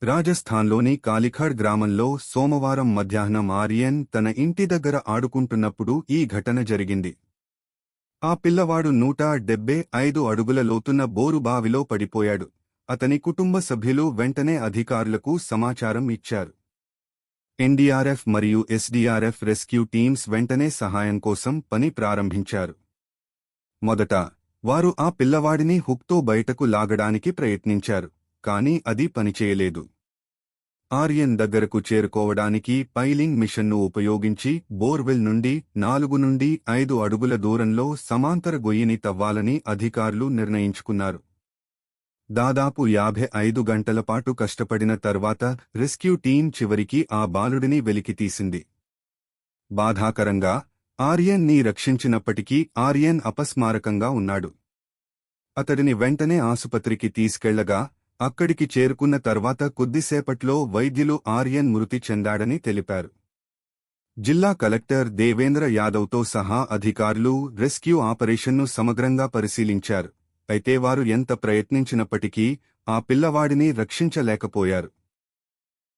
రాజస్థాన్లోని కాలిఖడ్ గ్రామంలో సోమవారం మధ్యాహ్నం ఆర్యన్ తన ఇంటి దగ్గర ఆడుకుంటున్నప్పుడు ఈ ఘటన జరిగింది. ఆ పిల్లవాడు 175 అడుగుల లోతున్న బోరుబావిలో పడిపోయాడు. అతని కుటుంబ సభ్యులు వెంటనే అధికారులకు సమాచారం ఇచ్చారు. ఎన్డీఆర్ఎఫ్ మరియు ఎస్డీఆర్ఎఫ్ రెస్క్యూ టీమ్స్ వెంటనే సహాయం కోసం పని ప్రారంభించారు. మొదట వారు ఆ పిల్లవాడిని హుక్తో బయటకు లాగడానికి ప్రయత్నించారు, కానీ అది పనిచేయలేదు. ఆర్యన్ దగ్గరకు చేరుకోవడానికి పైలింగ్ మిషన్ను ఉపయోగించి బోర్వెల్ నుండి 4 నుండి 5 అడుగుల దూరంలో సమాంతర గొయ్యిని తవ్వాలని అధికారులు నిర్ణయించుకున్నారు. దాదాపు 55 గంటల పాటు కష్టపడిన తర్వాత రెస్క్యూ టీం చివరికి ఆ బాలుడిని వెలికితీసింది. బాధాకరంగా, ఆర్యన్ ని రక్షించినప్పటికీ ఆర్యన్ అపస్మారకంగా ఉన్నాడు. అతడిని వెంటనే ఆసుపత్రికి తీసుకెళ్లగా అక్కడికి చేరుకున్న తర్వాత కొద్దిసేపట్లో వైద్యులు ఆర్యన్ మృతి చెందాడని తెలిపారు. జిల్లా కలెక్టర్ దేవేంద్ర యాదవ్తో సహా అధికారులు రెస్క్యూ ఆపరేషన్ను సమగ్రంగా పరిశీలించారు. అయితే వారు ఎంత ప్రయత్నించినప్పటికీ ఆ పిల్లవాడిని రక్షించలేకపోయారు.